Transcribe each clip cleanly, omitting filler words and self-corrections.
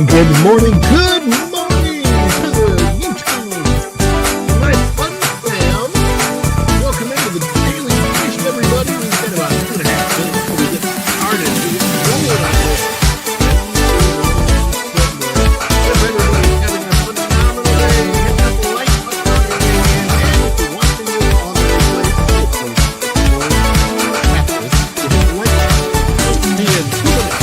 Good morning to the YouTube, my fun fam. Welcome into the daily edition, everybody. We've got about 2.5 minutes before we get started. We get rolling on this. Hope everybody's having a phenomenal day. Hit that like button on your way in, and if you're watching this on the replay, hopefully you'll practice to hit the like button. We'll see you in 2 minutes.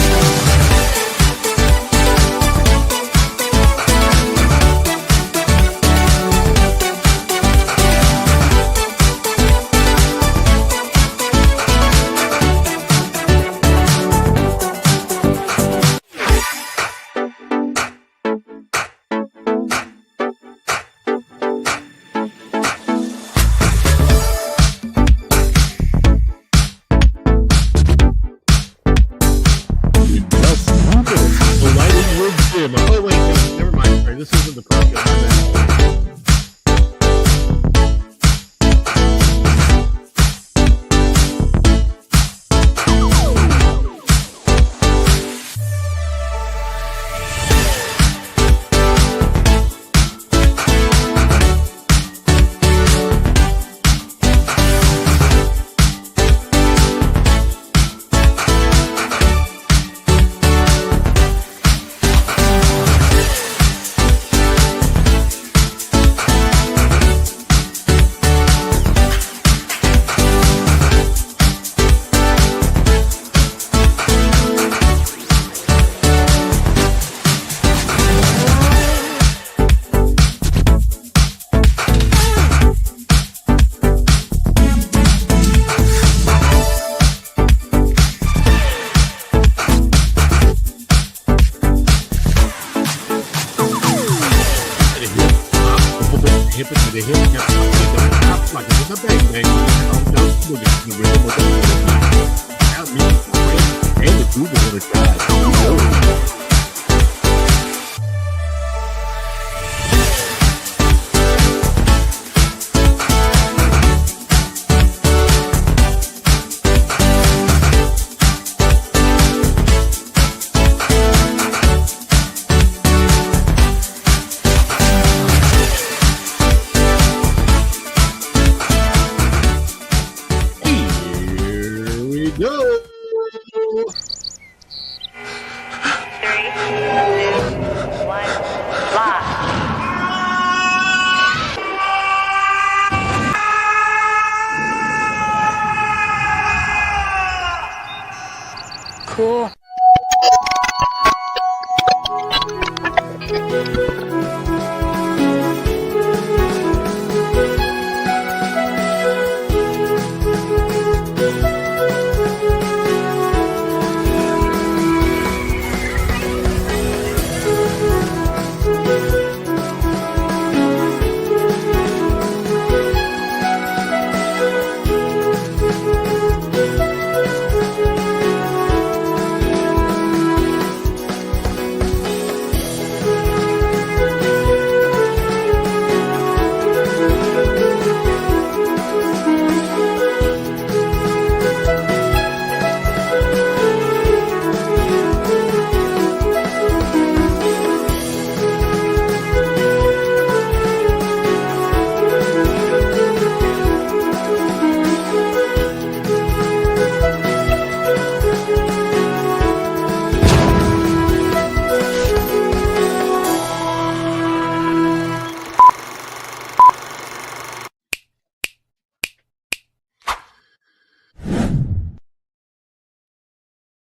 Oh wait, no, never mind. Sorry, this isn't the program.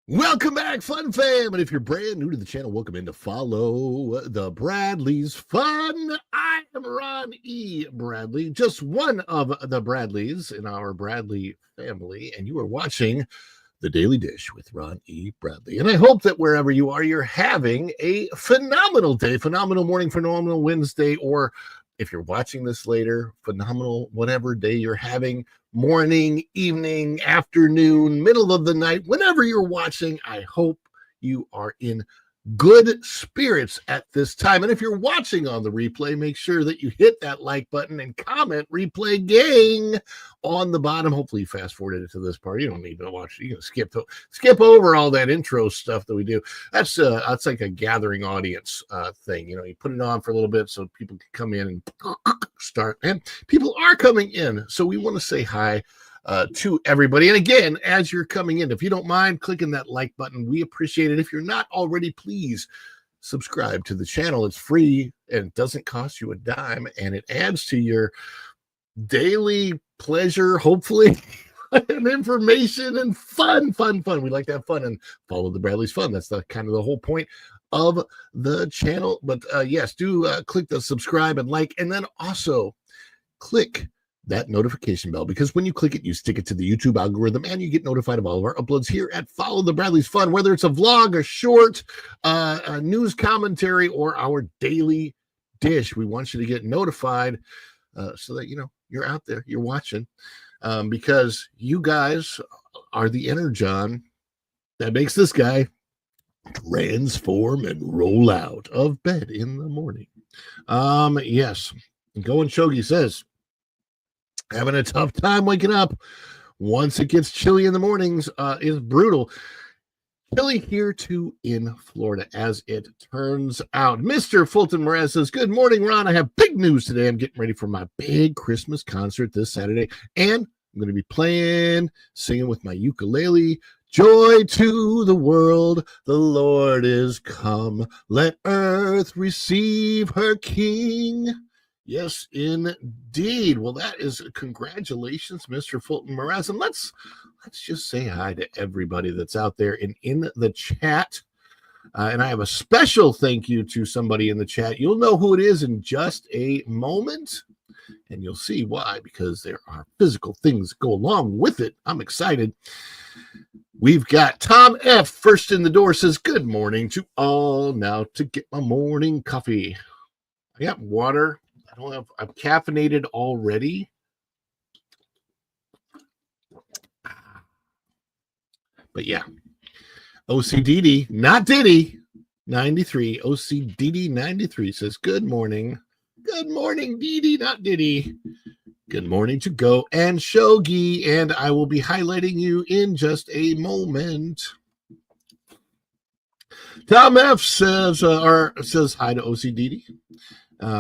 Welcome back, Fun Fam. And if you're brand new to the channel, welcome in to follow the Bradley's Fun. I am Ron E. Bradley, just one of the Bradleys in our Bradley family. And you are watching The Daily Dish with Ron E. Bradley. And I hope that wherever you are, you're having a phenomenal day, phenomenal morning, phenomenal Wednesday, or if you're watching this later, phenomenal whatever day you're having. Morning, evening, afternoon, middle of the night, whenever you're watching, I hope you are in good spirits at this time. And if you're watching on the replay, make sure that you hit that like button and comment replay gang on the bottom. Hopefully you fast forwarded it to this part. You don't need to watch it. You can skip over all that intro stuff that we do. That's like a gathering audience thing. You know, you put it on for a little bit so people can come in and start. And people are coming in. So we want to say hi to everybody. And again, as you're coming in, if you don't mind clicking that like button, we appreciate it. If you're not already, please subscribe to the channel. It's free and it doesn't cost you a dime, and it adds to your daily pleasure, hopefully, and information and fun. We like to have fun and follow the Bradley's Fun. That's the kind of the whole point of the channel. But yes, do click the subscribe and like, and then also click that notification bell, because when you click it, you stick it to the YouTube algorithm and you get notified of all of our uploads here at Follow the Bradley's Fun, whether it's a vlog, a short, a news commentary, or our daily dish. We want you to get notified so that, you know, you're out there, you're watching, because you guys are the energon that makes this guy transform and roll out of bed in the morning. Yes, Going Shogi says, having a tough time waking up once it gets chilly in the mornings is brutal. Chilly here too in Florida, as it turns out. Mr. Fulton Mraz says, good morning, Ron. I have big news today. I'm getting ready for my big Christmas concert this Saturday, and I'm going to be singing with my ukulele. Joy to the world, the Lord is come. Let earth receive her King. Yes, indeed. Well, that is congratulations, Mr. Fulton Mraz. And let's just say hi to everybody that's out there and in the chat. And I have a special thank you to somebody in the chat. You'll know who it is in just a moment, and you'll see why, because there are physical things that go along with it. I'm excited. We've got Tom F. first in the door, says, good morning to all. Now to get my morning coffee. I got water. I'm caffeinated already. But yeah, OCDD, not Diddy, 93. OCDD 93 says, good morning. Good morning, Didi, not Diddy. Good morning to Go and Shogi, and I will be highlighting you in just a moment. Tom F says hi to OCDD.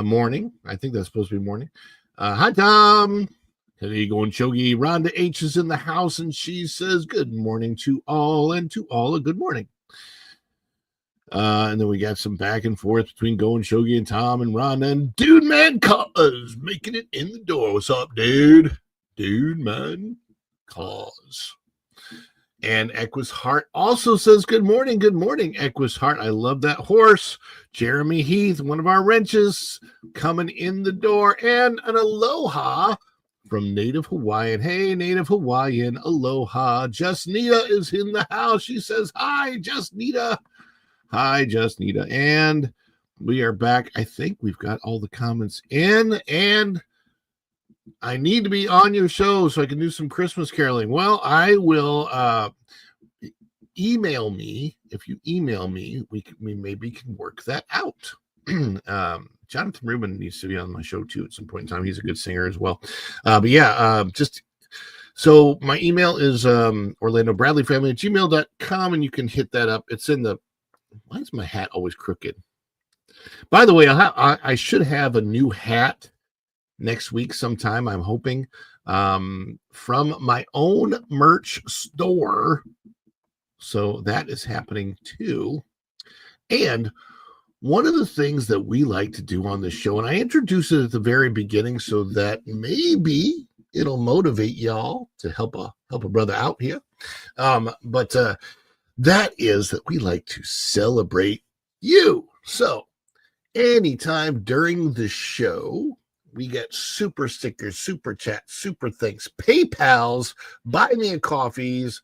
Morning. I think that's supposed to be morning. Hi, Tom. Today Going Shogi. Rhonda H is in the house, and she says good morning to all, and to all a good morning. And then we got some back and forth between Going Shogi and Tom and Rhonda, and Dude Man Cause making it in the door. What's up, dude? Dude Man Cause. And Equus Hart also says, good morning, Equus Hart. I love that horse. Jeremy Heath, one of our wrenches, coming in the door. And an aloha from Native Hawaiian. Hey, Native Hawaiian, aloha. Just Nita is in the house. She says, hi, Just Nita. Hi, Just Nita. And we are back. I think we've got all the comments in, and I need to be on your show so I can do some Christmas caroling. Well, I will email me. If you email me, we maybe can work that out. Jonathan Rubin needs to be on my show too at some point in time. He's a good singer as well. But yeah, just so my email is orlandobradleyfamily@gmail.com, and you can hit that up. It's in the, why is my hat always crooked? By the way, I should have a new hat next week sometime, I'm hoping, from my own merch store. So that is happening too. And one of the things that we like to do on this show, and I introduced it at the very beginning so that maybe it'll motivate y'all to help a brother out here. But that is that we like to celebrate you. So anytime during the show, we get super stickers, super chats, super thanks, PayPals, buy me a coffees,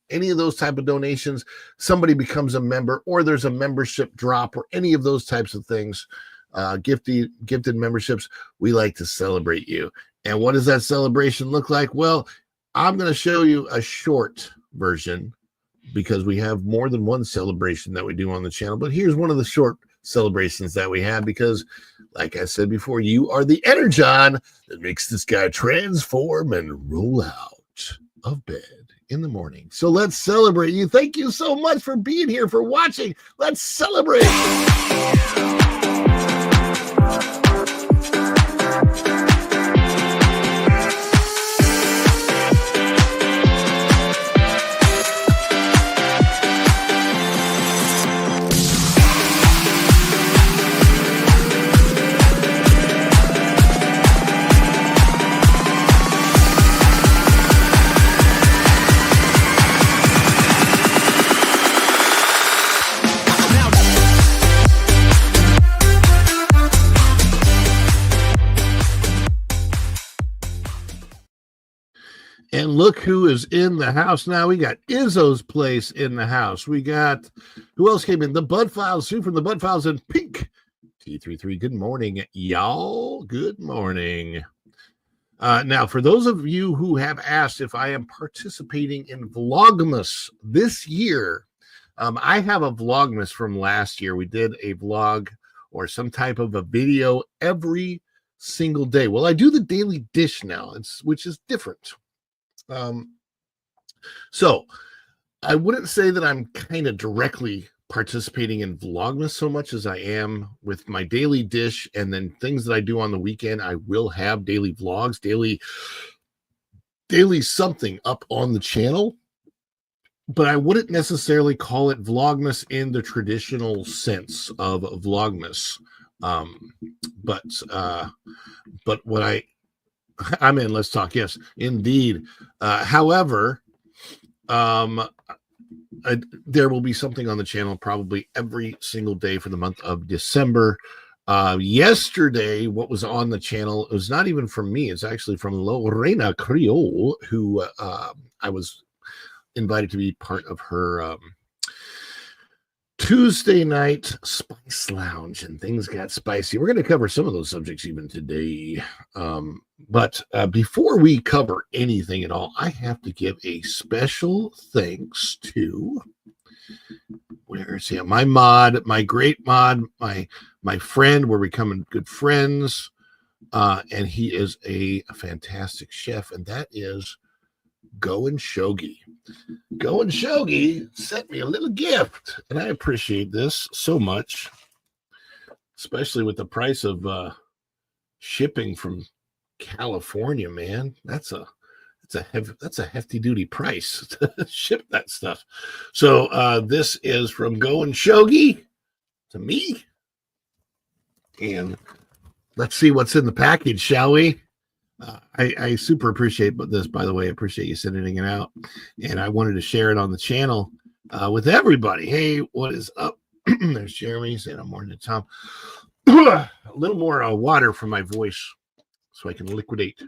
any of those type of donations, somebody becomes a member, or there's a membership drop, or any of those types of things, gifted memberships, we like to celebrate you. And what does that celebration look like? Well, I'm going to show you a short version because we have more than one celebration that we do on the channel. But here's one of the short celebrations that we have because, like I said before, you are the energon that makes this guy transform and roll out of bed in the morning. So let's celebrate you. Thank you so much for being here, for watching. Let's celebrate. And look who is in the house now. We got Izzo's Place in the house. We got, who else came in? The Bud Files, Sue from the Bud Files, and Pink T33. Good morning, y'all. Good morning. Now, for those of you who have asked if I am participating in Vlogmas this year, I have a Vlogmas from last year. We did a vlog or some type of a video every single day. Well, I do the daily dish now, which is different. So I wouldn't say that I'm kind of directly participating in Vlogmas so much as I am with my daily dish, and then things that I do on the weekend. I will have daily vlogs, daily something up on the channel, but I wouldn't necessarily call it Vlogmas in the traditional sense of Vlogmas. But what I'm in, let's talk. Yes, indeed. However, there will be something on the channel probably every single day for the month of December. Yesterday, what was on the channel, it was not even from me. It's actually from Lorena Creole, who I was invited to be part of her Tuesday night spice lounge, and things got spicy. We're going to cover some of those subjects even today. But before we cover anything at all, I have to give a special thanks to, where is he? My mod, my great mod, my friend. We're becoming good friends. And he is a fantastic chef, and that is Going Shogi. Going Shogi sent me a little gift, and I appreciate this so much, especially with the price of shipping from California. Man, that's a hefty duty price to ship that stuff. So this is from Going Shogi to me, and let's see what's in the package, shall we? I super appreciate this, by the way. I appreciate you sending it out. And I wanted to share it on the channel with everybody. Hey, what is up? There's Jeremy saying I'm morning to Tom. A little more water for my voice so I can liquidate.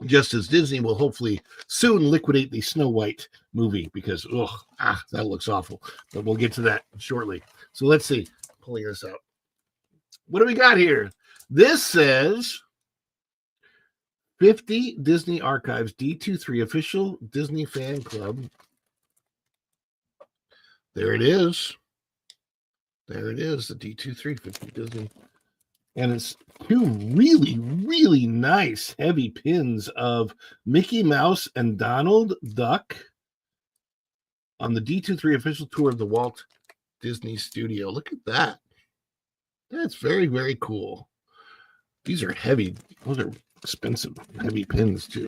Just as Disney will hopefully soon liquidate the Snow White movie because, that looks awful. But we'll get to that shortly. So let's see. Pulling this out. What do we got here? This says 50 Disney Archives D23 official Disney fan club. There it is. There it is, the D23 50 Disney. And it's two really, really nice heavy pins of Mickey Mouse and Donald Duck on the D23 official tour of the Walt Disney Studio. Look at that. That's very, very cool. These are heavy. Those are expensive, heavy pins, too.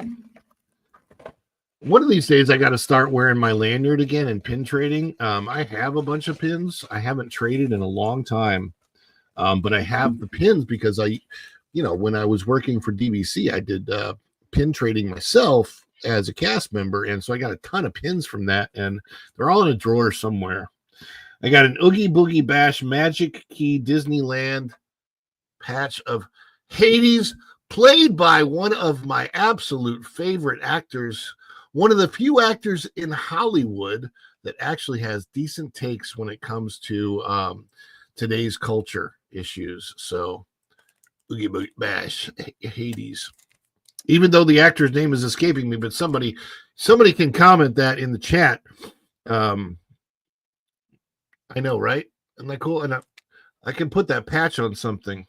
One of these days, I got to start wearing my lanyard again and pin trading. I have a bunch of pins. I haven't traded in a long time. But I have the pins because when I was working for DVC, I did pin trading myself as a cast member. And so I got a ton of pins from that. And they're all in a drawer somewhere. I got an Oogie Boogie Bash Magic Key Disneyland patch of Hades, played by one of my absolute favorite actors, one of the few actors in Hollywood that actually has decent takes when it comes to today's culture issues. So Oogie Boogie Bash Hades. Even though the actor's name is escaping me, but somebody can comment that in the chat. I know, right? Isn't that cool? And I can put that patch on something.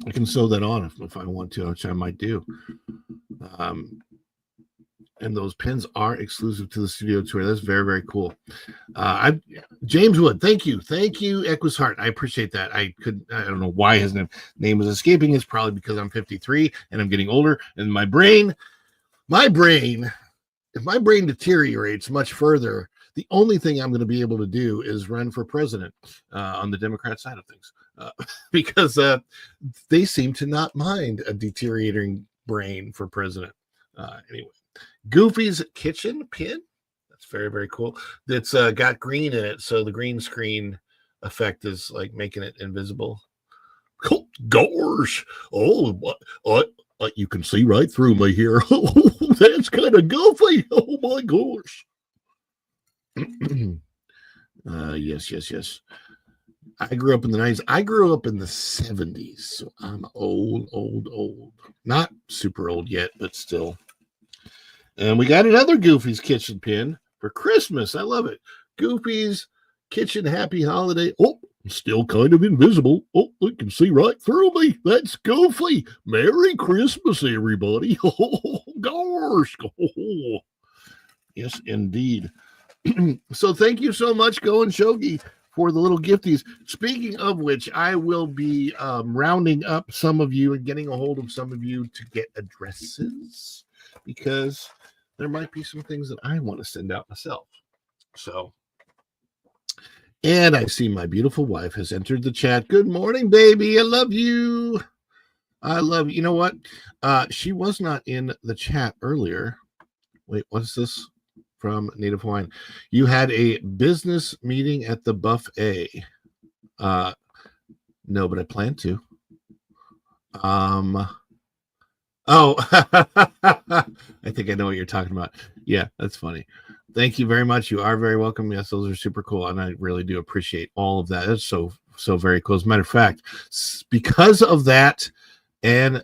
I can sew that on if I want to, which I might do. And those pins are exclusive to the studio tour. That's very, very cool. James Wood, thank you, Equus Hart. I appreciate that. I don't know why his name is escaping. It's probably because I'm 53 and I'm getting older, and my brain, if my brain deteriorates much further, the only thing I'm going to be able to do is run for president on the Democrat side of things, because they seem to not mind a deteriorating brain for president. Anyway, Goofy's Kitchen pin. That's very, very cool. That's got green in it, so the green screen effect is like making it invisible. Oh, gosh. Oh, what? You can see right through me here. That's kind of goofy. Oh, my gosh. Yes. I grew up in the 90s. I grew up in the 70s, so I'm old. Not super old yet, but still. And we got another Goofy's Kitchen pin for Christmas. I love it. Goofy's Kitchen Happy Holiday. Oh, still kind of invisible. Oh, you can see right through me. That's Goofy. Merry Christmas, everybody. Oh, gosh. Oh. Yes, indeed. So thank you so much, Go and Shogi, for the little gifties. Speaking of which, I will be rounding up some of you and getting a hold of some of you to get addresses, because there might be some things that I want to send out myself. So, and I see my beautiful wife has entered the chat. Good morning, baby. I love you. You know what? She was not in the chat earlier. Wait, what's this? From Native Hawaiian. You had a business meeting at the buffet. No, but I plan to. I think I know what you're talking about. Yeah, that's funny. Thank you very much. You are very welcome. Yes, those are super cool, and I really do appreciate all of that. That's so very cool. As a matter of fact, because of that, and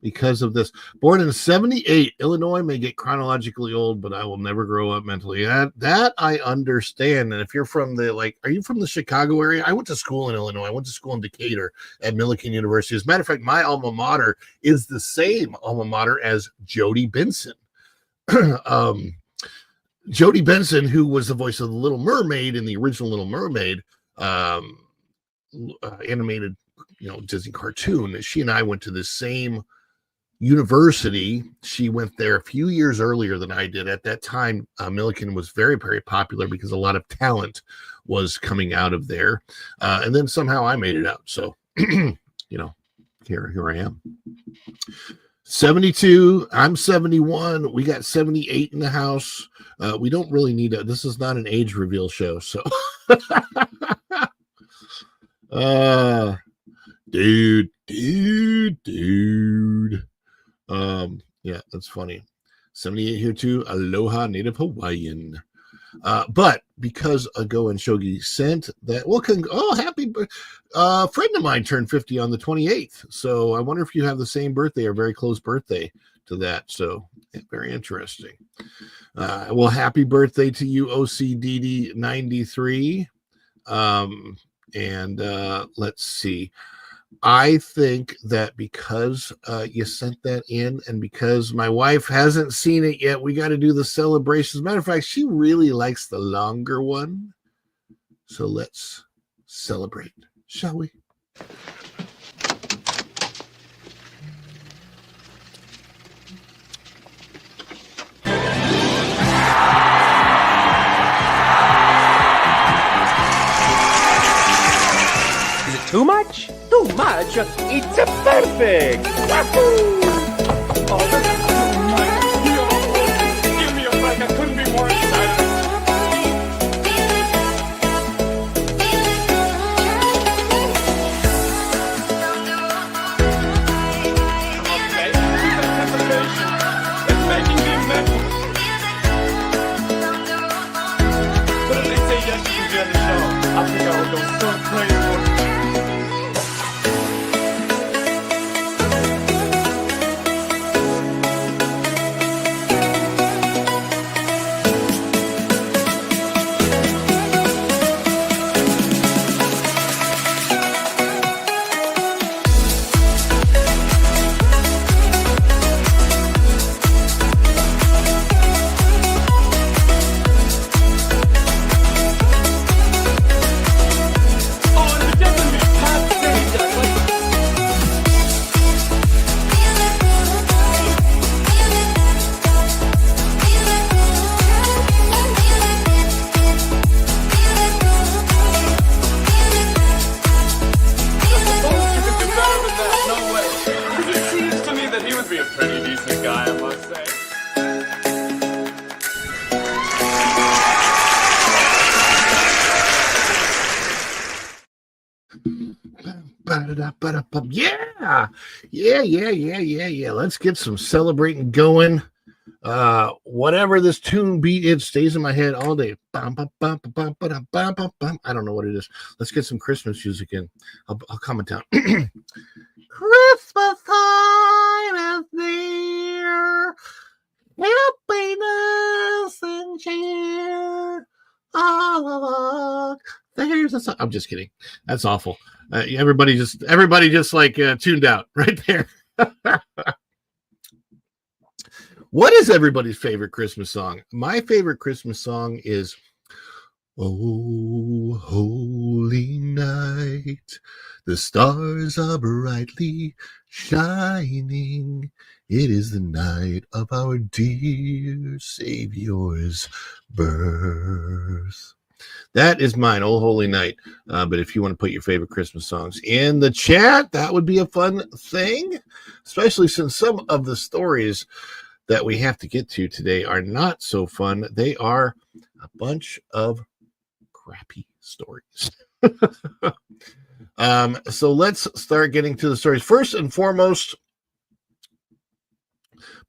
because of this, born in 1978, Illinois may get chronologically old, but I will never grow up mentally. That I understand. And if you're from are you from the Chicago area? I went to school in Illinois. I went to school in Decatur at Millikan University. As a matter of fact, my alma mater is the same alma mater as Jody Benson. Jody Benson, who was the voice of the Little Mermaid in the original Little Mermaid animated, Disney cartoon. She and I went to the same university. She went there a few years earlier than I did. At that time, Millikan was very, very popular because a lot of talent was coming out of there. And then somehow I made it out. So, Here I am. 72. I'm 71. We got 78 in the house. We don't really need a. This is not an age reveal show, so. Dude. Yeah, that's funny. 78 here too. Aloha, native Hawaiian. But because Ago and Shogi sent that, happy friend of mine turned 50 on the 28th. So I wonder if you have the same birthday or very close birthday to that. So very interesting. Well, happy birthday to you, OCDD 93. And let's see. I think that because you sent that in and because my wife hasn't seen it yet, we got to do the celebration. As a matter of fact, she really likes the longer one. So let's celebrate, shall we? Too much? Too much? It's perfect! Wahoo! Oh, this is so nice. Give me a break. I couldn't be more excited. Okay, this anticipation. It's making me mental. But if they say yes, you can be on the show. I think I will go so crazy. Yeah. Let's get some celebrating going. Whatever this tune beat, it stays in my head all day. I don't know what it is. Let's get some Christmas music in. I'll comment down. Christmas time is near. Happiness and cheer. Oh, there's a song. I'm just kidding. That's awful. Everybody just like tuned out right there. What is everybody's favorite Christmas song? My favorite Christmas song is "Oh, Holy Night, the stars are brightly shining. It is the night of our dear Savior's birth." That is mine, "Oh Holy Night." But if you want to put your favorite Christmas songs in the chat, that would be a fun thing, especially since some of the stories that we have to get to today are not so fun. They are a bunch of crappy stories. So let's start getting to the stories. First and foremost,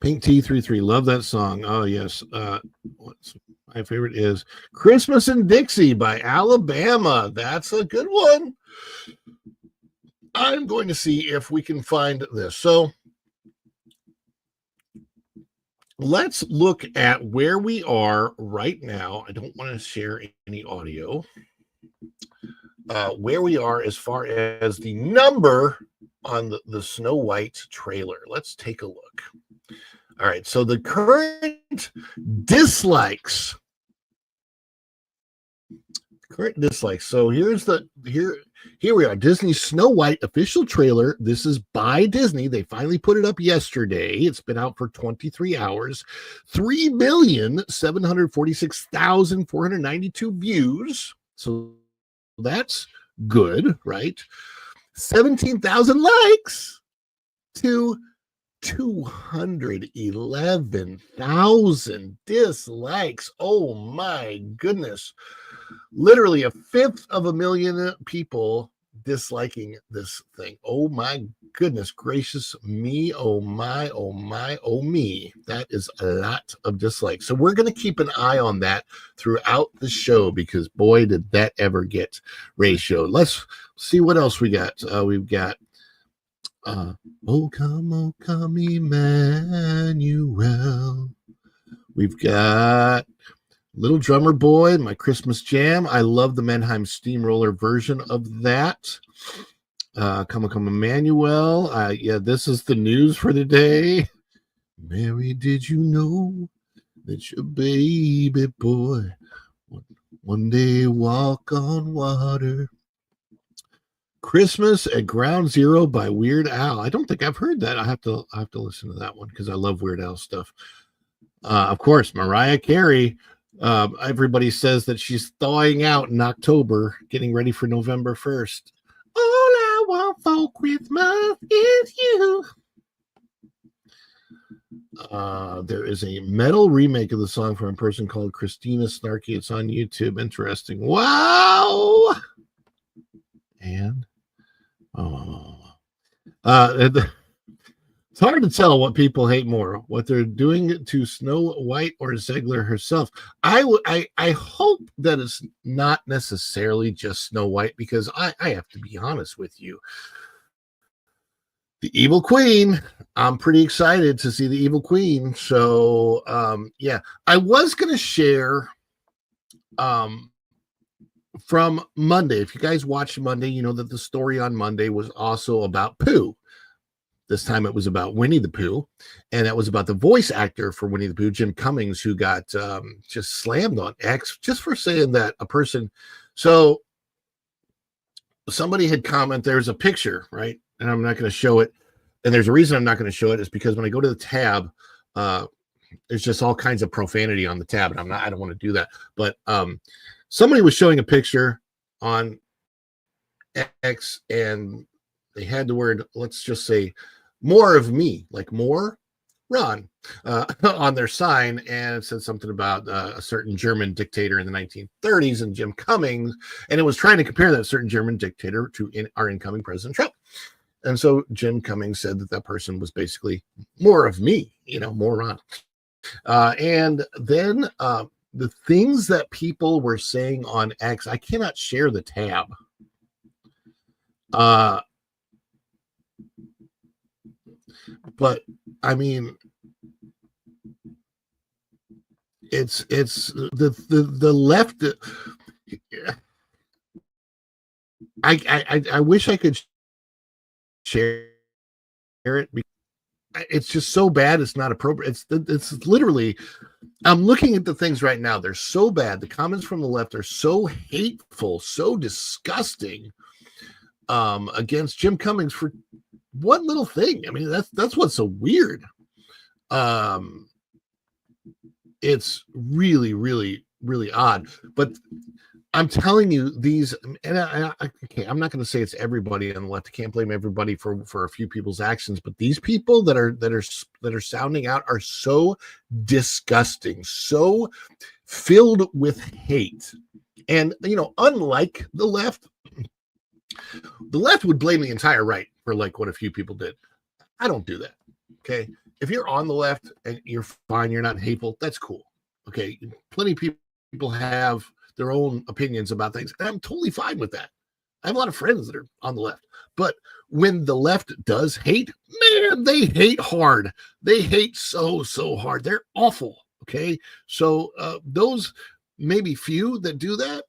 Pink T33, love that song. Oh yes. My favorite is "Christmas in Dixie" by Alabama. That's a good one. I'm going to see if we can find this. So let's look at where we are right now. I don't want to share any audio. Where we are as far as the number on the Snow White trailer. Let's take a look. All right, so the current dislikes. So here we are. Disney's Snow White official trailer. This is by Disney. They finally put it up yesterday. It's been out for 23 hours. 3,746,492 views. So that's good, right? 17,000 likes. to 211,000 dislikes. Oh my goodness. Literally a fifth of a million people disliking this thing. Oh my goodness gracious me. Oh my, oh my, oh me. That is a lot of dislikes. So we're going to keep an eye on that throughout the show because boy, did that ever get ratioed. Let's see what else we got. We've got oh come, Emmanuel. We've got Little Drummer Boy, My Christmas Jam. I love the Mannheim Steamroller version of that. Come, Emmanuel. Yeah, this is the news for the day. Mary, did you know that your baby boy one day walk on water? Christmas at Ground Zero by Weird Al. I don't think I've heard that. I have to listen to that one because I love Weird Al stuff. Of course, Mariah Carey. Everybody says that she's thawing out in October, getting ready for November 1st. All I want for Christmas is you. There is a metal remake of the song from a person called Christina Snarky. It's on YouTube. Interesting. Wow. And it's hard to tell what people hate more, what they're doing to Snow White or Ziegler herself. I hope that it's not necessarily just Snow White, because I have to be honest with you. The Evil Queen, I'm pretty excited to see the Evil Queen. So, yeah, I was going to share from Monday. If you guys watched Monday, you know that the story on Monday was also about Pooh. This time it was about Winnie the Pooh, and that was about the voice actor for Winnie the Pooh, Jim Cummings, who got just slammed on X just for saying that a person. So somebody had commented, there's a picture, right? And I'm not going to show it. And there's a reason I'm not going to show it is because when I go to the tab, there's just all kinds of profanity on the tab, and I don't want to do that. But somebody was showing a picture on X, and they had the word, let's just say, more of me, like more Ron, on their sign, and it said something about a certain German dictator in the 1930s and Jim Cummings, and it was trying to compare that certain German dictator to our incoming President Trump. And so Jim Cummings said that that person was basically more of me, more Ron. And then the things that people were saying on X, I cannot share the tab. But I mean, it's the left. I wish I could share it. It's just so bad. It's not appropriate. It's literally. I'm looking at the things right now. They're so bad. The comments from the left are so hateful, so disgusting against Jim Cummings for one little thing. I mean, that's what's so weird. It's really, really, really odd. But I'm telling you, these, and I'm not going to say it's everybody on the left. I can't blame everybody for a few people's actions, but these people that are sounding out are so disgusting, so filled with hate. And unlike the left would blame the entire right for like what a few people did. I don't do that. Okay. If you're on the left and you're fine, you're not hateful, that's cool. Okay. Plenty of people have their own opinions about things, and I'm totally fine with that. I have a lot of friends that are on the left. But when the left does hate, man, they hate hard. They hate so hard. They're awful. Okay. So those maybe few that do that,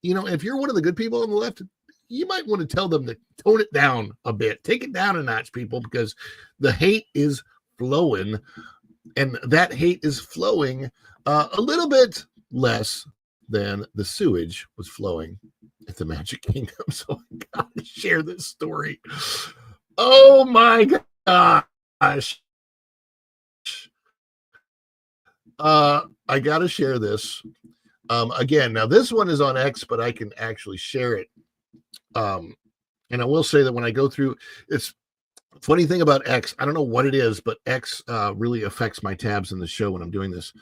if you're one of the good people on the left, you might want to tell them to tone it down a bit. Take it down a notch, people, because the hate is flowing, and that hate is flowing a little bit less than the sewage was flowing at the Magic Kingdom. So I gotta share this story. Oh my gosh. I gotta share this. Again, now this one is on X, but I can actually share it. And I will say that when I go through, it's Funny thing about X, I don't know what it is, but X really affects my tabs in the show when I'm doing this.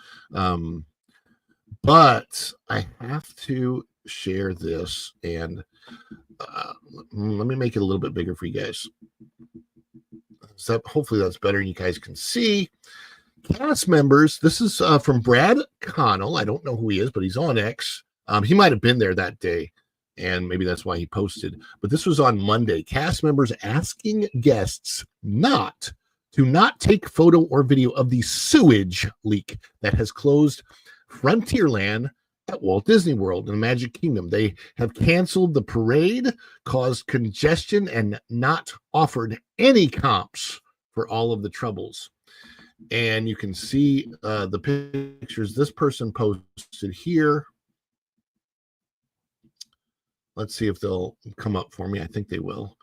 But I have to share this, and let me make it a little bit bigger for you guys. So hopefully that's better and you guys can see. Cast members, this is from Brad Connell. I don't know who he is, but he's on X. He might have been there that day, and maybe that's why he posted. But this was on Monday. Cast members asking guests not take photo or video of the sewage leak that has closed Frontierland at Walt Disney World in the Magic Kingdom. They have canceled the parade, caused congestion, and not offered any comps for all of the troubles. And you can see the pictures this person posted here. Let's see if they'll come up for me. I think they will.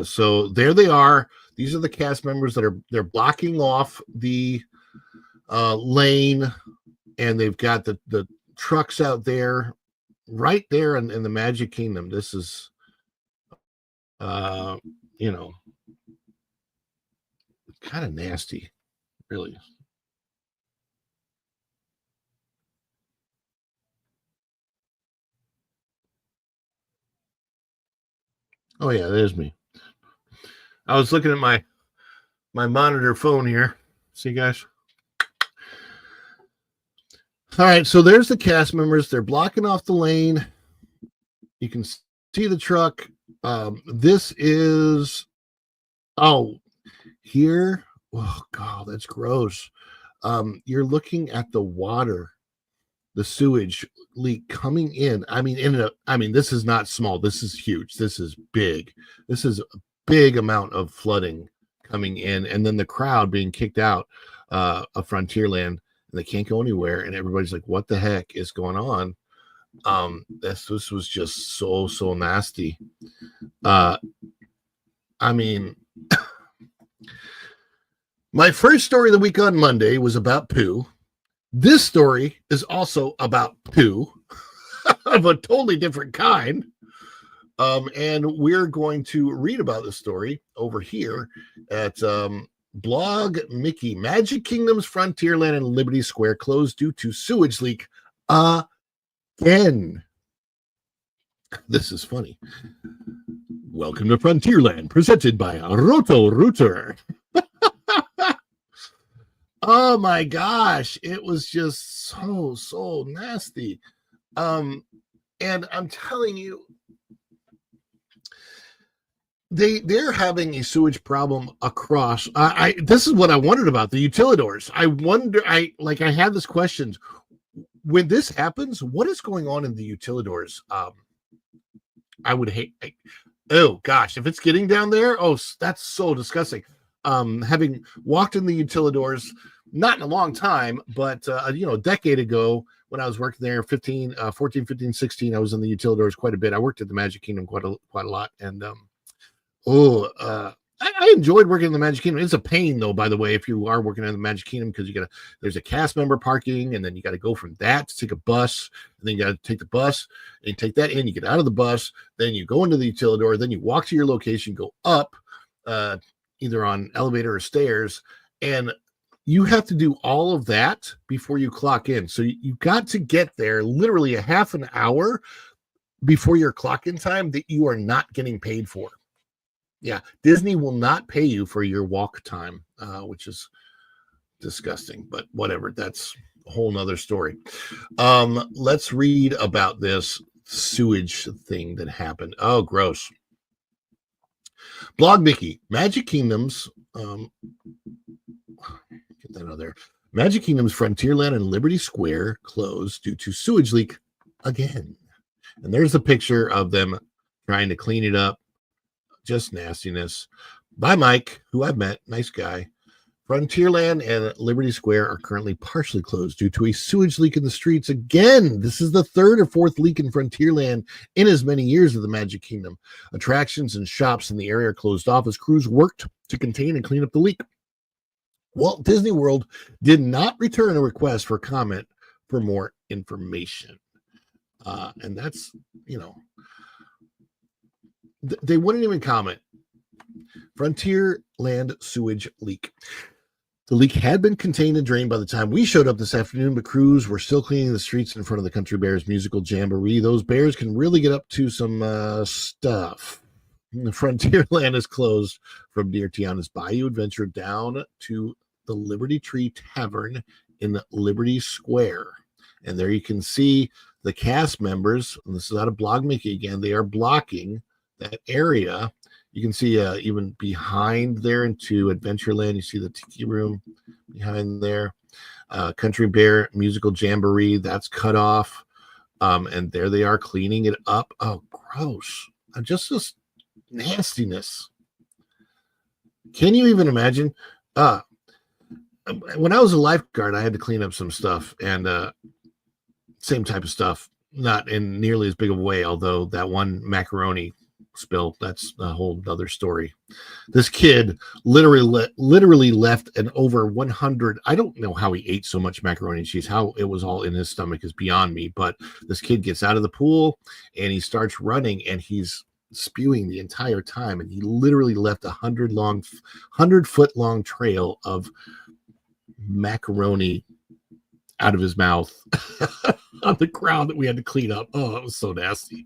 So there they are. These are the cast members they're blocking off the lane, and they've got the trucks out there, right there in the Magic Kingdom. This is, kind of nasty, really. Oh yeah, there's me. I was looking at my monitor phone here. See, guys? All right, so there's the cast members. They're blocking off the lane. You can see the truck. This is, here. Oh, God, that's gross. You're looking at the water, the sewage leak coming in. I mean, this is not small. This is huge. This is big. This is a big amount of flooding coming in, and then the crowd being kicked out of Frontierland. And they can't go anywhere, and everybody's like, what the heck is going on? This was just so nasty. I mean, my first story of the week on Monday was about Pooh. This story is also about Pooh of a totally different kind. And we're going to read about the story over here at Blog Mickey. Magic Kingdom's Frontierland and Liberty Square closed due to sewage leak again. This is funny. Welcome to Frontierland, presented by Roto-Rooter. Oh my gosh, it was just so nasty. And I'm telling you, they're having a sewage problem across. This is what I wondered about the utilidors. I had this question: when this happens, what is going on in the utilidors? I would hate. Oh gosh, if it's getting down there, that's so disgusting. Having walked in the utilidors, not in a long time, but a decade ago when I was working there, 14, 15, 16, I was in the utilidors quite a bit. I worked at the Magic Kingdom quite a lot, and I enjoyed working in the Magic Kingdom. It's a pain, though, by the way, if you are working in the Magic Kingdom, because there's a cast member parking, and then you got to go from that to take a bus, and then you got to take the bus, and you take that in, you get out of the bus, then you go into the utilidor, then you walk to your location, go up, either on elevator or stairs, and you have to do all of that before you clock in. So you got to get there literally a half an hour before your clock in time that you are not getting paid for. Yeah, Disney will not pay you for your walk time, which is disgusting, but whatever. That's a whole nother story. Let's read about this sewage thing that happened. Oh, gross. Blog Mickey, Magic Kingdom's, get that out there. Magic Kingdom's Frontierland and Liberty Square closed due to sewage leak again. And there's a picture of them trying to clean it up. Just nastiness. By Mike, who I've met, nice guy. Frontierland and Liberty Square are currently partially closed due to a sewage leak in the streets again. This is the third or fourth leak in Frontierland in as many years of the Magic Kingdom. Attractions and shops in the area are closed off as crews worked to contain and clean up the leak. Walt Disney World did not return a request for comment for more information. And that's, they wouldn't even comment. Frontierland sewage leak. The leak had been contained and drained by the time we showed up this afternoon, but crews were still cleaning the streets in front of the Country Bears musical jamboree. Those bears can really get up to some stuff. The Frontierland is closed from near Tiana's Bayou Adventure down to the Liberty Tree Tavern in Liberty Square. And there you can see the cast members, and this is out of Blog Mickey again, they are blocking that area. You can see even behind there into Adventureland, you see the Tiki Room behind there. Country Bear Musical Jamboree, that's cut off. And there they are cleaning it up. Oh, gross. Just this nastiness. Can you even imagine? When I was a lifeguard, I had to clean up some stuff, and same type of stuff, not in nearly as big of a way, although that one macaroni spill, that's a whole other story. This kid literally left an over 100, I don't know how he ate so much macaroni and cheese, how it was all in his stomach is beyond me, but this kid gets out of the pool and he starts running and he's spewing the entire time, and he literally left 100-foot long trail of macaroni out of his mouth on the ground that we had to clean up. Oh, it was so nasty.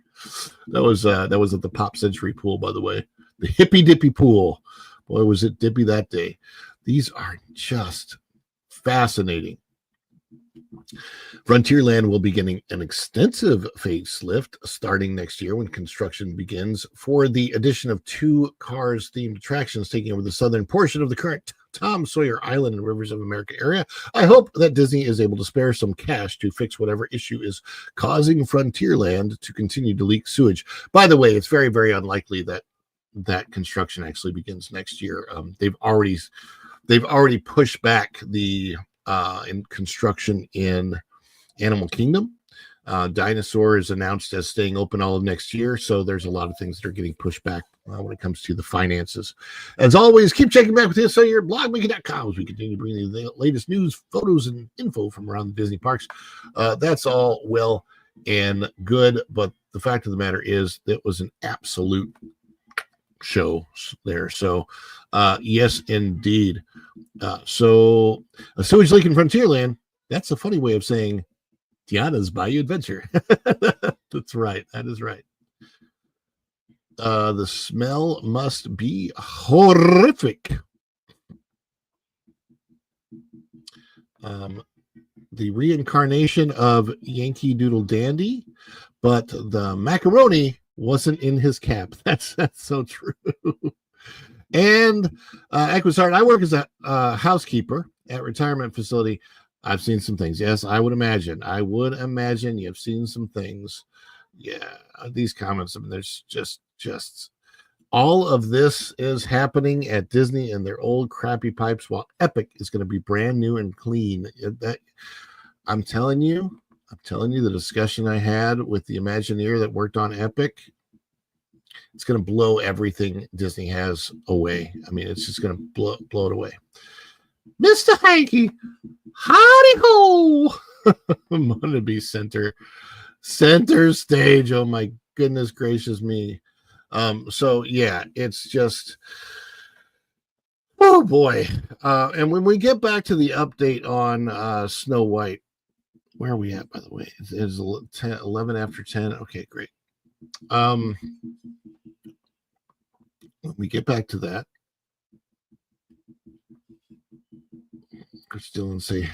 That was at the Pop Century pool, by the way. The Hippy Dippy pool. Boy, was it dippy that day. These are just fascinating. Frontierland will be getting an extensive facelift starting next year when construction begins for the addition of 2 Cars-themed attractions taking over the southern portion of the current Tom Sawyer Island and Rivers of America area. I hope that Disney is able to spare some cash to fix whatever issue is causing Frontierland to continue to leak sewage. By the way, it's very, very unlikely that construction actually begins next year. They've already pushed back the in construction in Animal Kingdom. Dinosaur is announced as staying open all of next year, so there's a lot of things that are getting pushed back when it comes to the finances. As always, keep checking back with us on your blogmickey.com as we continue bringing you the latest news, photos, and info from around the Disney parks. That's all well and good, but the fact of the matter is that was an absolute show there. So yes, indeed. So a sewage leak in Frontierland, that's a funny way of saying Tiana's Bayou Adventure. That's right. That is right. The smell must be horrific. The reincarnation of Yankee Doodle Dandy, but the macaroni wasn't in his cap. That's so true. And Equisart, I work as a housekeeper at retirement facility. I've seen some things. Yes, I would imagine. You've seen some things. Yeah, these comments. I mean, there's just all of this is happening at Disney and their old crappy pipes, while Epic is going to be brand new and clean. I'm telling you, the discussion I had with the Imagineer that worked on Epic, it's going to blow everything Disney has away. I mean, it's just going to blow it away. Mr. Hanky, howdy ho! I'm going to be center stage. Oh my goodness gracious me. So yeah, it's just, oh boy. And when we get back to the update on Snow White, where are we at, by the way? It's 11 after 10. Okay, great. When we get back to that, still and say,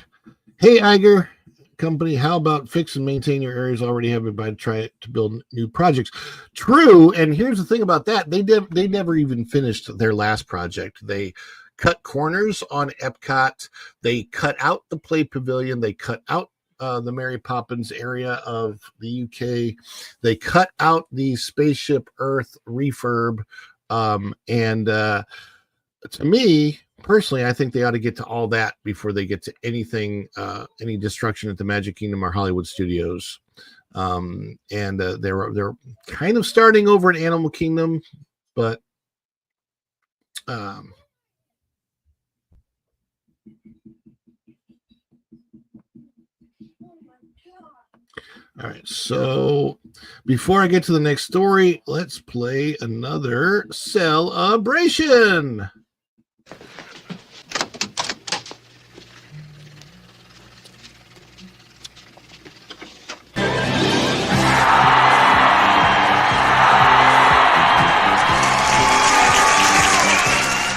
hey, Iger Company, how about fix and maintain your areas already have by try to build new projects? True. And here's the thing about that. They never even finished their last project. They cut corners on Epcot. They cut out the Play Pavilion. They cut out the Mary Poppins area of the UK. They cut out the Spaceship Earth refurb. And to me, personally, I think they ought to get to all that before they get to anything, any destruction at the Magic Kingdom or Hollywood Studios. And they're kind of starting over at Animal Kingdom, but All right, so before I get to the next story, let's play another celebration.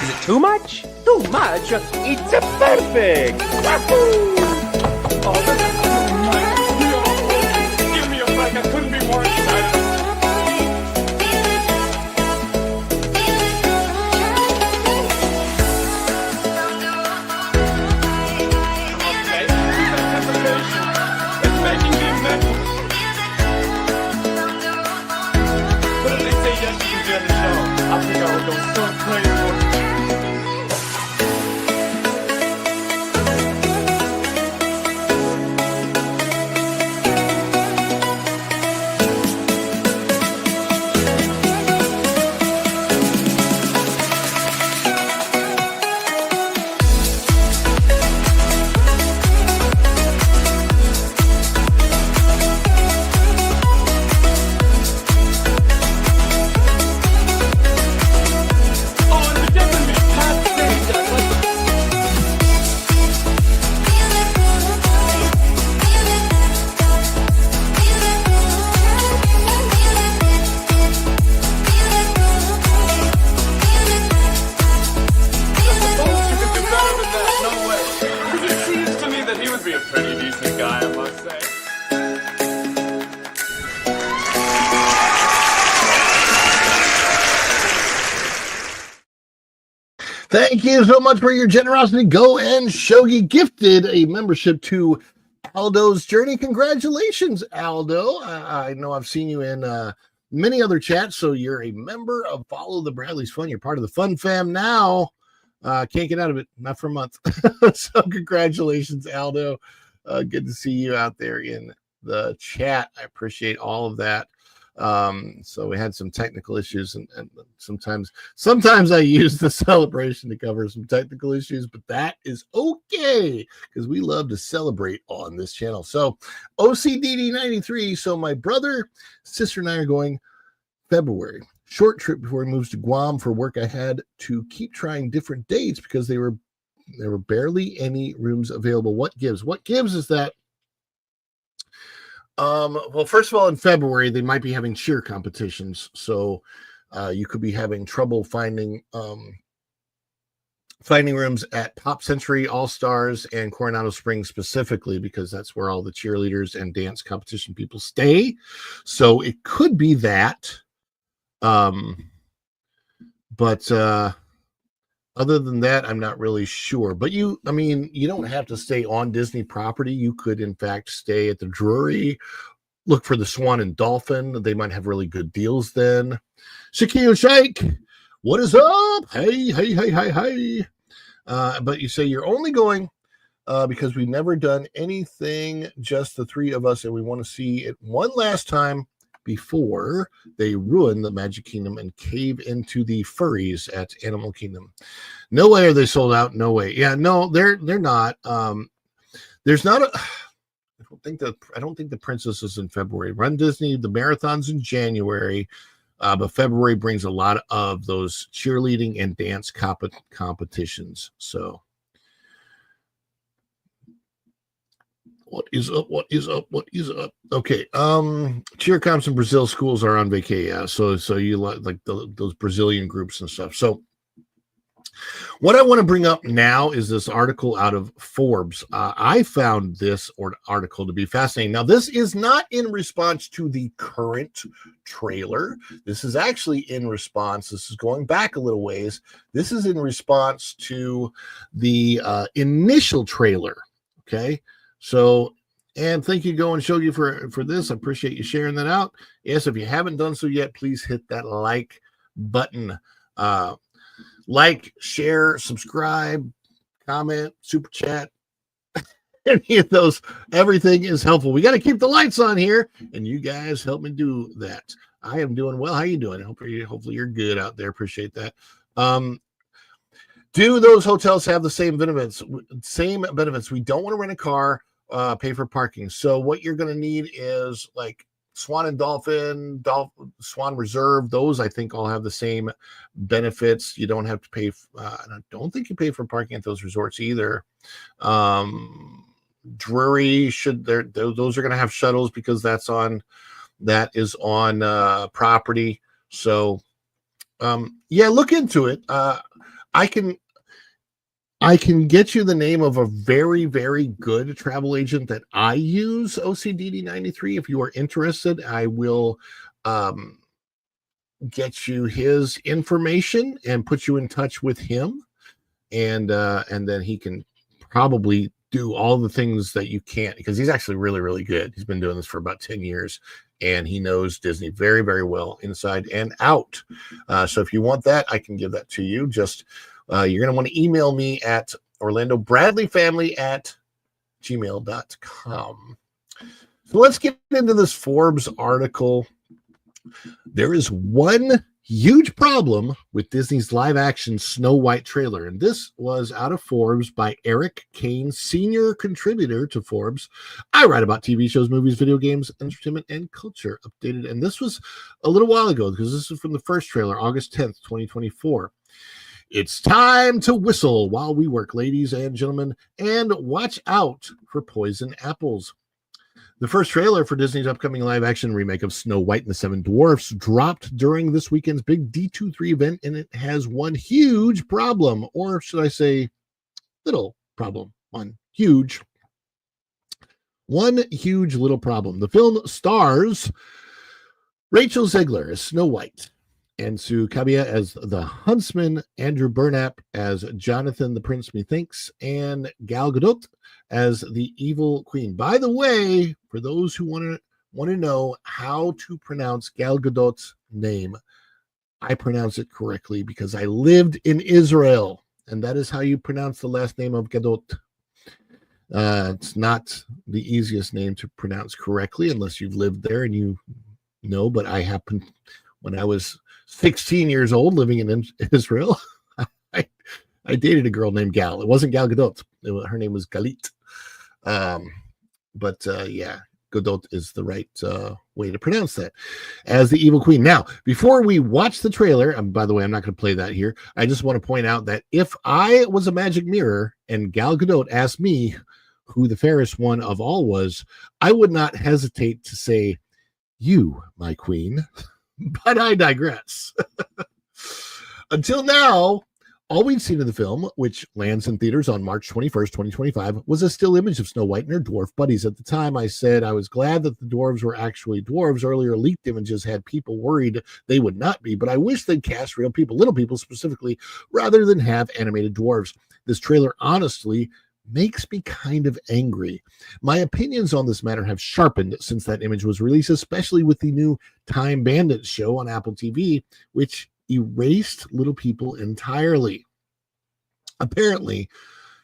Is it too much? Too much? It's perfect! Wahoo! Oh, this is too much. Give me a break. I couldn't be more excited. Okay, this anticipation is making me mental. But if they say yes, you can do the show. I think I would go so crazy. Thank you so much for your generosity. Go and Shogi gifted a membership to Aldo's Journey. Congratulations, Aldo. I know I've seen you in many other chats, so you're a member of Follow the Bradley's Fun. You're part of the Fun Fam now. Can't get out of it, not for a month. So congratulations, Aldo. Good to see you out there in the chat. I appreciate all of that. So we had some technical issues, and sometimes I use the celebration to cover some technical issues, but that is okay because we love to celebrate on this channel. So OCDD93. So my brother, sister, and I are going February. Short trip before he moves to Guam for work. I had to keep trying different dates because there were barely any rooms available. What gives is that well, first of all, in February they might be having cheer competitions, so you could be having trouble finding rooms at Pop Century, All Stars, and Coronado Springs specifically, because that's where all the cheerleaders and dance competition people stay. So it could be that. But other than that, I'm not really sure. But you don't have to stay on Disney property. You could, in fact, stay at the Drury, look for the Swan and Dolphin. They might have really good deals then. Shaquille Shake, what is up? Hey. But you say you're only going because we've never done anything, just the three of us, and we want to see it one last time before they ruin the Magic Kingdom and cave into the furries at Animal Kingdom. No way are they sold out. No way. Yeah, no, they're not. There's not a. I don't think the Princess is in February. Run Disney, the marathon's in January, but February brings a lot of those cheerleading and dance competitions. So. What is up? Okay. Cheer comps in Brazil schools are on vacay. Yeah. So you like those Brazilian groups and stuff. So what I want to bring up now is this article out of Forbes. I found this article to be fascinating. Now, this is not in response to the current trailer. This is actually in response. This is going back a little ways. This is in response to the initial trailer. Okay. So, and thank you, Go and Show You for this. I appreciate you sharing that out. Yes, if you haven't done so yet, please hit that like button. Like, share, subscribe, comment, super chat. Any of those, everything is helpful. We got to keep the lights on here, and you guys help me do that. I am doing well. How you doing? Hopefully you're good out there. Appreciate that. Do those hotels have the same benefits? We don't want to rent a car pay for parking. So what you're going to need is like Swan and Dolphin, Swan Reserve. Those I think all have the same benefits. You don't have to pay. And I don't think you pay for parking at those resorts either. Drury those are going to have shuttles because that is on property. So look into it. I can get you the name of a very, very good travel agent that I use, OCDD93. If you are interested, I will get you his information and put you in touch with him. And then he can probably do all the things that you can't, because he's actually really, really good. He's been doing this for about 10 years, and he knows Disney very, very well, inside and out. So if you want that, I can give that to you. Just you're going to want to email me at orlandobradleyfamily@gmail.com. So let's get into this Forbes article. There is one huge problem with Disney's live-action Snow White trailer, and this was out of Forbes by Eric Kane, senior contributor to Forbes. I write about TV shows, movies, video games, entertainment, and culture. Updated, and this was a little while ago because this is from the first trailer, August 10th, 2024. It's time to whistle while we work, ladies and gentlemen, and watch out for poison apples. The first trailer for Disney's upcoming live-action remake of Snow White and the Seven Dwarfs dropped during this weekend's big D23 event, and it has one huge problem, or should I say little problem. One huge little problem. The film stars Rachel Zegler as Snow White, and Sue Kabia as the Huntsman, Andrew Burnap as Jonathan the Prince Methinks, and Gal Gadot as the Evil Queen. By the way, for those who want to know how to pronounce Gal Gadot's name, I pronounce it correctly because I lived in Israel, and that is how you pronounce the last name of Gadot. It's not the easiest name to pronounce correctly unless you've lived there and you know, but I happened, when I was 16 years old living in Israel, I dated a girl named Gal. It wasn't Gal Gadot. Her name was Galit. Gadot is the right way to pronounce that, as the Evil Queen. Now, before we watch the trailer, by the way, I'm not going to play that here. I just want to point out that if I was a magic mirror and Gal Gadot asked me who the fairest one of all was, I would not hesitate to say, "You, my queen." But I digress. Until now, all we'd seen of the film, which lands in theaters on March 21st, 2025, was a still image of Snow White and her dwarf buddies. At the time, I said I was glad that the dwarves were actually dwarves. Earlier leaked images had people worried they would not be, but I wish they'd cast real people, little people specifically, rather than have animated dwarves. This trailer honestly makes me kind of angry. My opinions on this matter have sharpened since that image was released, especially with the new Time Bandits show on Apple TV, which erased little people entirely. Apparently,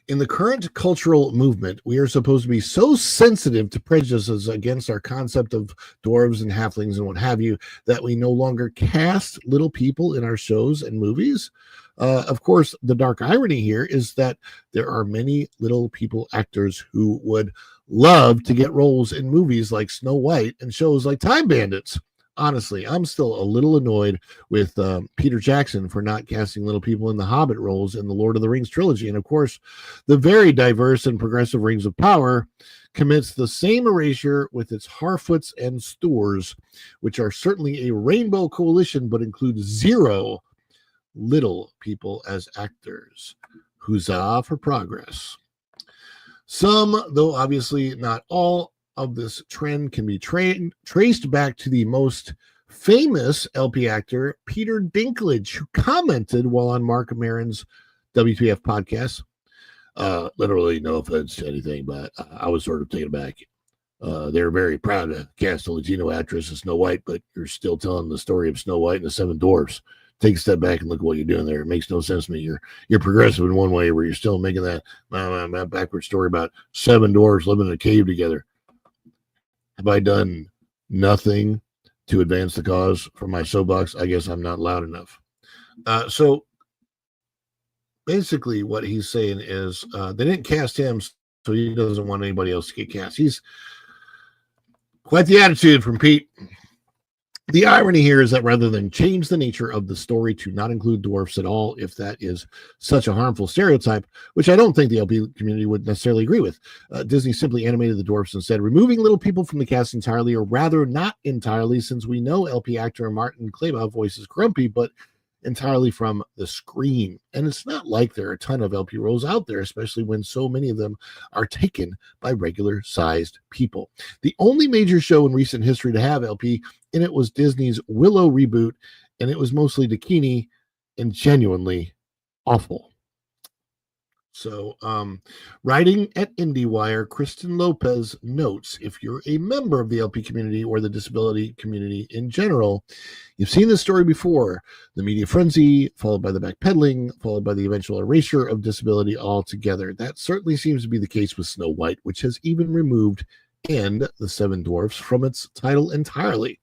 in the current cultural movement, we are supposed to be so sensitive to prejudices against our concept of dwarves and halflings and what have you, that we no longer cast little people in our shows and movies. Of course, the dark irony here is that there are many little people actors who would love to get roles in movies like Snow White and shows like Time Bandits. Honestly, I'm still a little annoyed with Peter Jackson for not casting little people in the Hobbit roles in the Lord of the Rings trilogy. And of course, the very diverse and progressive Rings of Power commits the same erasure with its Harfoots and Stoors, which are certainly a rainbow coalition, but include zero little people as actors. Huzzah for progress. Some, though obviously not all, of this trend can be traced back to the most famous LP actor, Peter Dinklage, who commented while on Mark Maron's WTF podcast, literally no offense to anything, but I was sort of taken aback. They're very proud to cast a Latino actress as Snow White, but you're still telling the story of Snow White and the Seven Dwarfs. Take a step back and look at what you're doing there. It makes no sense to me. You're progressive in one way where you're still making that backward story about seven dwarfs living in a cave together. Have I done nothing to advance the cause from my soapbox? I guess I'm not loud enough. So basically what he's saying is they didn't cast him so he doesn't want anybody else to get cast. He's quite the attitude from Pete. The irony here is that rather than change the nature of the story to not include dwarfs at all, if that is such a harmful stereotype, which I don't think the LP community would necessarily agree with, Disney simply animated the dwarfs instead, removing little people from the cast entirely, or rather not entirely, since we know LP actor Martin Kleba voices Grumpy, but entirely from the screen. And it's not like there are a ton of LP roles out there, especially when so many of them are taken by regular sized people. The only major show in recent history to have LP in it was Disney's Willow reboot, and it was mostly bikini and genuinely awful. So, writing at IndieWire, Kristen Lopez notes, if you're a member of the LP community or the disability community in general, you've seen this story before. The media frenzy, followed by the backpedaling, followed by the eventual erasure of disability altogether. That certainly seems to be the case with Snow White, which has even removed "and the Seven Dwarfs" from its title entirely.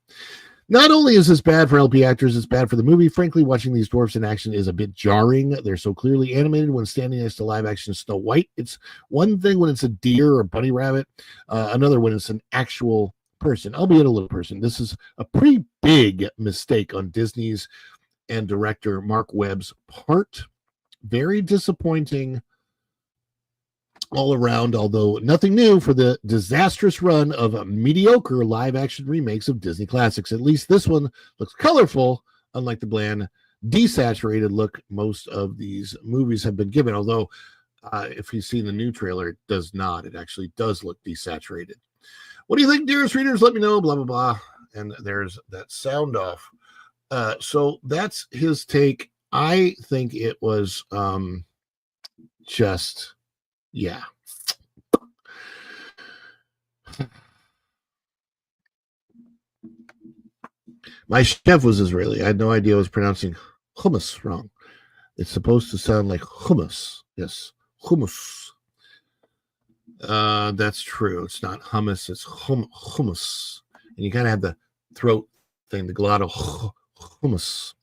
Not only is this bad for LP actors, it's bad for the movie. Frankly, watching these dwarfs in action is a bit jarring. They're so clearly animated when standing next to live-action Snow White. It's one thing when it's a deer or bunny rabbit, another when it's an actual person, albeit a little person. This is a pretty big mistake on Disney's and director Mark Webb's part. Very disappointing all around, although nothing new for the disastrous run of mediocre live-action remakes of Disney classics. At least this one looks colorful, unlike the bland, desaturated look most of these movies have been given, although if you've seen the new trailer, it does not. It actually does look desaturated. What do you think, dearest readers? Let me know, blah, blah, blah. And there's that sound off. So that's his take. I think it was just... yeah. My chef was Israeli. I had no idea I was pronouncing hummus wrong. It's supposed to sound like hummus. Yes, hummus. That's true. It's not hummus. It's hummus. And you kind of have the throat thing, the glottal hummus.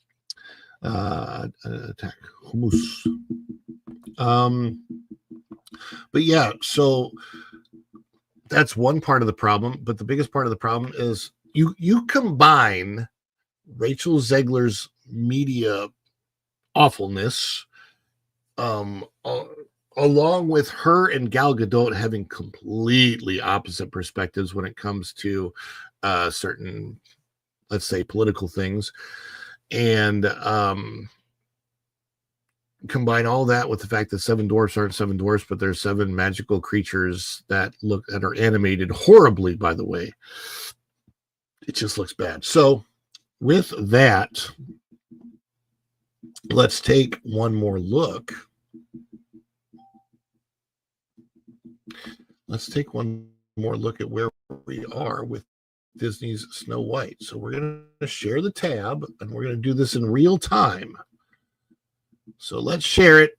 Attack hummus. But yeah, so that's one part of the problem. But the biggest part of the problem is you combine Rachel Zegler's media awfulness, along with her and Gal Gadot having completely opposite perspectives when it comes to certain, let's say, political things, and combine all that with the fact that seven dwarfs aren't seven dwarfs, but there's seven magical creatures that are animated horribly, by the way. It just looks bad. So with that, let's take one more look. Let's take one more look at where we are with Disney's Snow White. So we're going to share the tab, and we're going to do this in real time. So let's share it.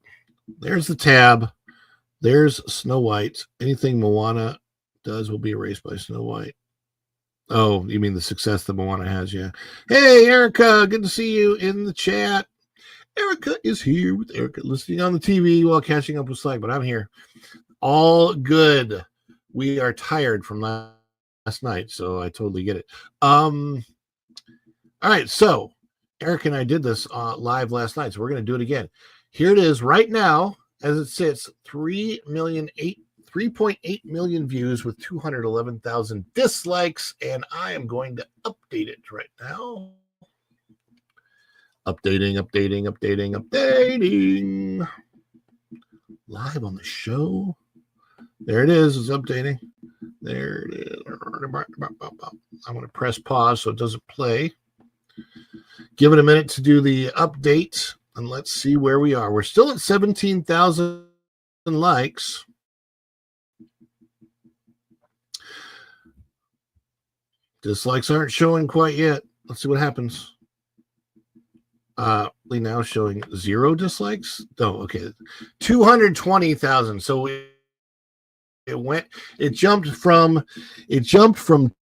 There's the tab. There's Snow White. Anything Moana does will be erased by Snow White. Oh, you mean the success that Moana has, yeah. Hey, Erica, good to see you in the chat. Erica is here with Erica listening on the TV while catching up with Slack, but I'm here. All good. We are tired from last night, so I totally get it. All right, so Eric and I did this live last night, so we're going to do it again. Here it is right now, as it sits, 3.8 million views with 211,000 dislikes, and I am going to update it right now. Updating. Live on the show. There it is. It's updating. There it is. I'm going to press pause so it doesn't play. Give it a minute to do the update, and let's see where we are. We're still at 17,000 likes. Dislikes aren't showing quite yet. Let's see what happens. Now showing 0 dislikes. Oh, okay. 220,000. So it jumped from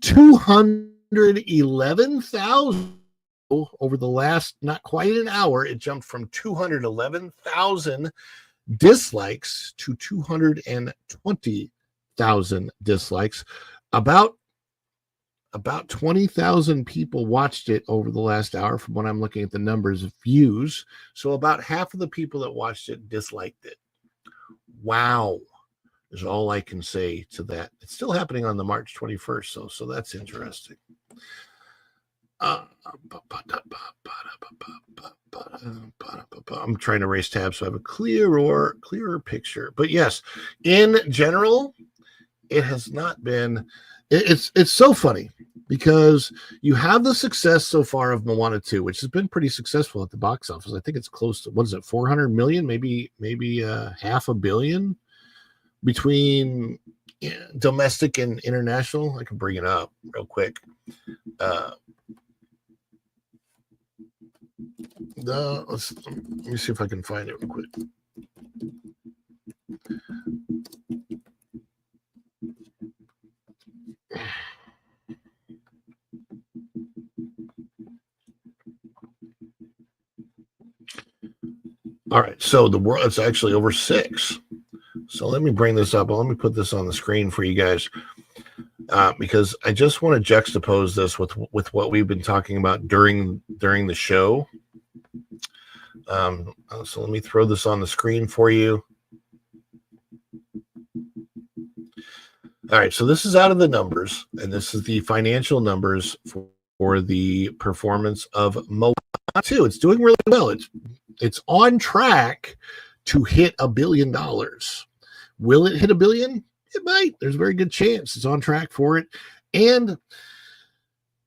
211,000 over the last, not quite an hour. It jumped from 211,000 dislikes to 220,000 dislikes. About 20,000 people watched it over the last hour from when I'm looking at the numbers of views. So about half of the people that watched it disliked it. Wow. Is all I can say to that. It's still happening on the March 21st, so that's interesting. I'm trying to erase tabs so I have a clearer picture. But yes, in general, it has not been. It's so funny because you have the success so far of Moana 2, which has been pretty successful at the box office. I think it's close to, what is it, 400 million, maybe $500 million between domestic and international. I can bring it up real quick. Let me see if I can find it real quick. All right, so the world, it's actually over 6. So let me bring this up. Let me put this on the screen for you guys because I just want to juxtapose this with what we've been talking about during the show. So let me throw this on the screen for you. All right, so this is out of the numbers, and this is the financial numbers for the performance of Moana 2. It's doing really well. It's on track to hit $1 billion. Will it hit $1 billion? It might. There's a very good chance. It's on track for it. And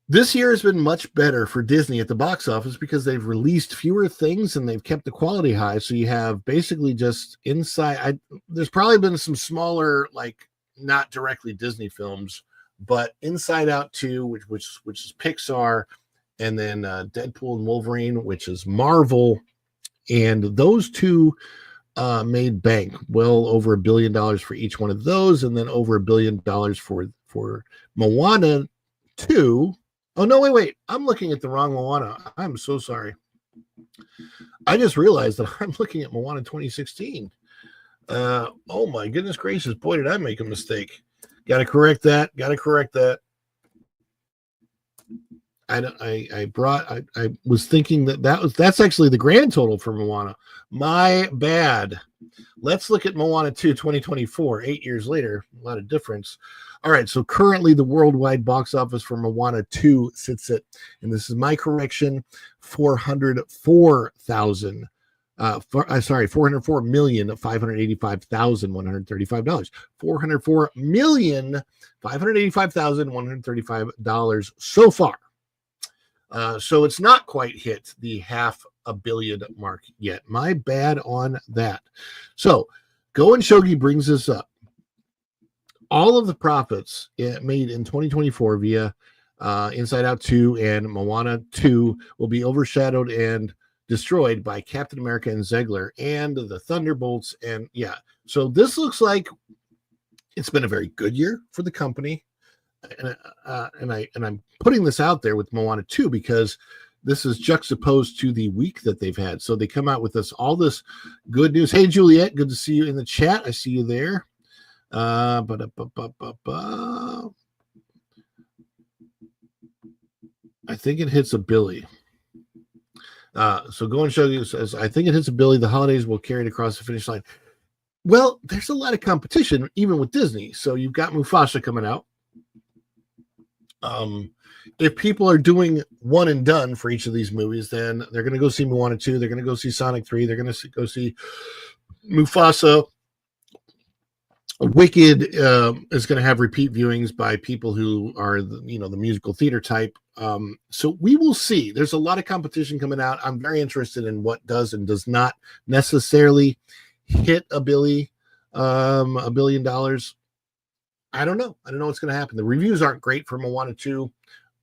this year has been much better for Disney at the box office because they've released fewer things and they've kept the quality high. So you have basically just inside. There's probably been some smaller, like not directly Disney films, but Inside Out 2, which is Pixar, and then Deadpool and Wolverine, which is Marvel. And those two made bank, well over $1 billion for each one of those, and then over $1 billion for Moana 2. Oh, no, wait. I'm looking at the wrong Moana. I'm so sorry. I just realized that I'm looking at Moana 2016. Oh, my goodness gracious. Boy, did I make a mistake. Got to correct that. I was thinking that's actually the grand total for Moana. My bad. Let's look at Moana 2 2024, 8 years later. A lot of difference. All right, so currently the worldwide box office for Moana 2 sits at, and this is my correction, $404,585,135. $404,585,135 so far. So it's not quite hit the $500 million mark yet. My bad on that. So Go and Shogi brings this up. All of the profits made in 2024 via Inside Out 2 and Moana 2 will be overshadowed and destroyed by Captain America and Zegler and the Thunderbolts. And yeah, so this looks like it's been a very good year for the company. And I'm putting this out there with Moana 2 because this is juxtaposed to the week that they've had. So they come out with all this good news. Hey, Juliet, good to see you in the chat. I see you there. I think it hits a Billy. So Go and Shogi says, I think it hits a Billy. The holidays will carry it across the finish line. Well, there's a lot of competition, even with Disney. So you've got Mufasa coming out. If people are doing one and done for each of these movies, then they're going to go see Moana 2. They're going to go see Sonic 3. They're going to go see Mufasa. Wicked is going to have repeat viewings by people who are, the musical theater type. So we will see. There's a lot of competition coming out. I'm very interested in what does and does not necessarily hit $1 billion. I don't know. I don't know what's going to happen. The reviews aren't great for Moana 2.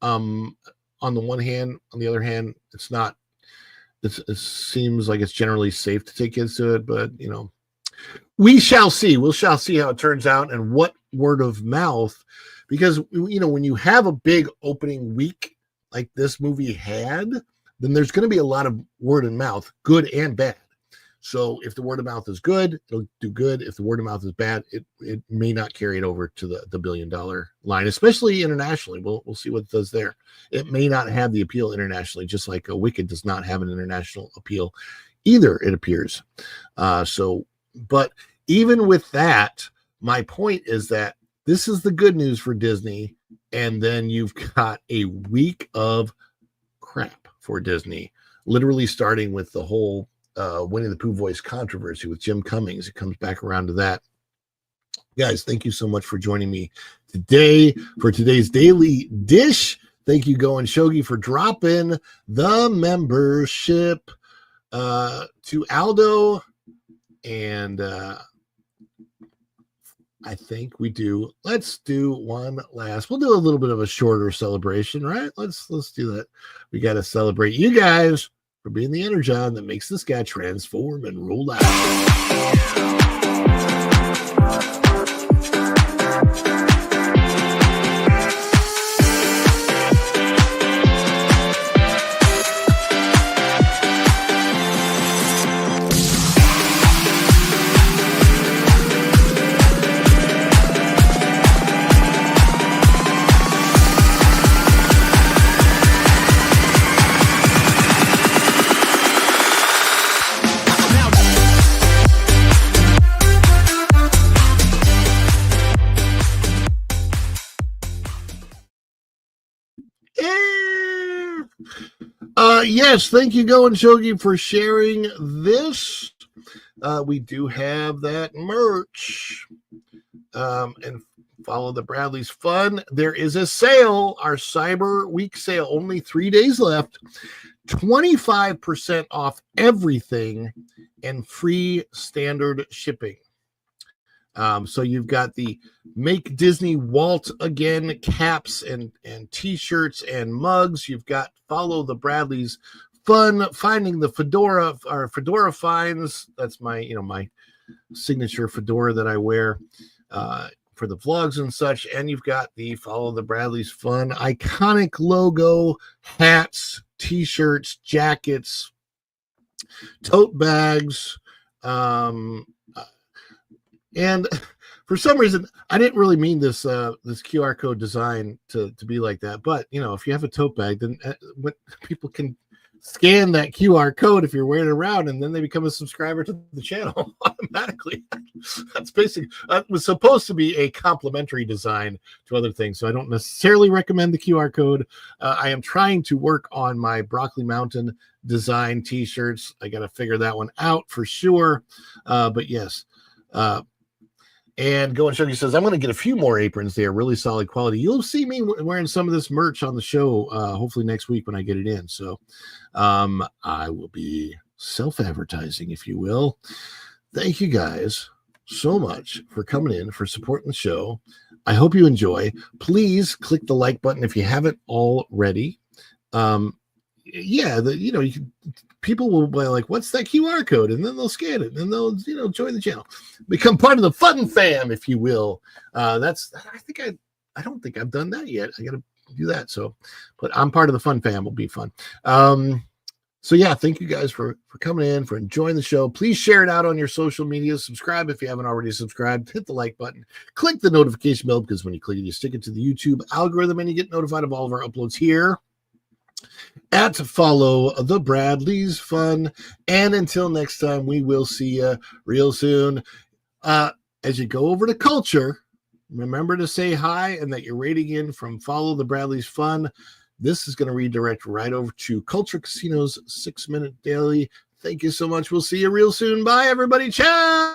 On the one hand, on the other hand, it's not. It seems like it's generally safe to take kids to it, but we shall see. We shall see how it turns out and what word of mouth, because when you have a big opening week like this movie had, then there's going to be a lot of word of mouth, good and bad. So if the word of mouth is good, it'll do good. If the word of mouth is bad, it may not carry it over to the $1 billion line, especially internationally. We'll see what it does there. It may not have the appeal internationally, just like Wicked does not have an international appeal either, it appears. But even with that, my point is that this is the good news for Disney, and then you've got a week of crap for Disney, literally starting with the whole Winnie the Pooh voice controversy with Jim Cummings. It comes back around to that. Guys, thank you so much for joining me today for today's Daily Dish. Thank you, Go and Shogi, for dropping the membership to Aldo. And I think let's do one last. We'll do a little bit of a shorter celebration, right? Let's do that. We got to celebrate you guys for being the energon that makes this guy transform and roll out. Yes, thank you, Go and Shogi, for sharing this. We do have that merch. And follow the Bradley's Fun. There is a sale, our Cyber Week sale, only 3 days left. 25% off everything and free standard shipping. So you've got the Make Disney Walt Again caps and t-shirts and mugs. You've got Follow the Bradley's Fun, finding the fedora, or fedora finds. That's my, my signature fedora that I wear for the vlogs and such. And you've got the Follow the Bradley's Fun iconic logo, hats, t-shirts, jackets, tote bags, and for some reason, I didn't really mean this this QR code design to be like that. But, if you have a tote bag, then people can scan that QR code if you're wearing it around, and then they become a subscriber to the channel automatically. That's basically, it was supposed to be a complementary design to other things. So I don't necessarily recommend the QR code. I am trying to work on my Broccoli Mountain design t-shirts. I got to figure that one out for sure. But yes, and Go and Shogi says, I'm going to get a few more aprons. They are really solid quality. You'll see me wearing some of this merch on the show, hopefully next week when I get it in. So I will be self-advertising, if you will. Thank you guys so much for coming in, for supporting the show. I hope you enjoy. Please click the like button if you haven't already. You can, people will be like, what's that QR code? And then they'll scan it and they'll, join the channel, become part of the fun fam, if you will. I don't think I've done that yet. I got to do that. So, but I'm part of the fun fam. Will be fun. Thank you guys for coming in, for enjoying the show. Please share it out on your social media. Subscribe if you haven't already subscribed. Hit the like button. Click the notification bell, because when you click it, you stick it to the YouTube algorithm and you get notified of all of our uploads here at Follow the Bradley's Fun. And until next time, we will see you real soon. As you go over to Culture, remember to say hi and that you're rating in from Follow the Bradley's Fun. This is going to redirect right over to Culture Casino's 6-Minute Daily. Thank you so much. We'll see you real soon. Bye, everybody. Ciao.